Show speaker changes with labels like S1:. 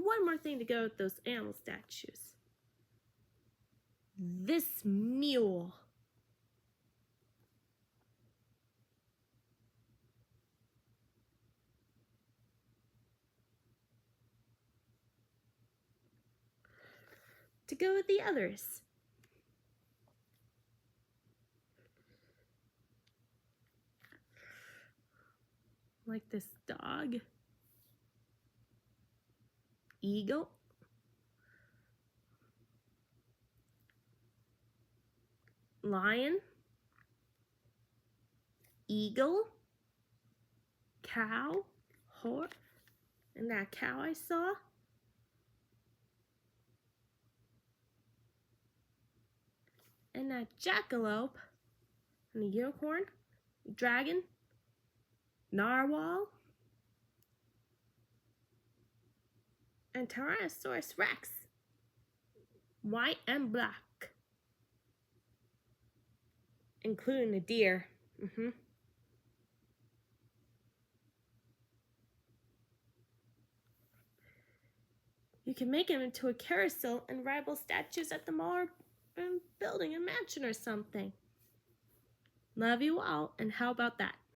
S1: And one more thing to go with those animal statues. This mule. To go with the others. Like this dog, eagle, lion, eagle, cow, horse, and that cow I saw. And that jackalope, and a unicorn, dragon, narwhal, and Tyrannosaurus Rex, white and black, including a deer. You can make them into a carousel and rideable statues at the mall or building a mansion or something. Love you all, and how about that?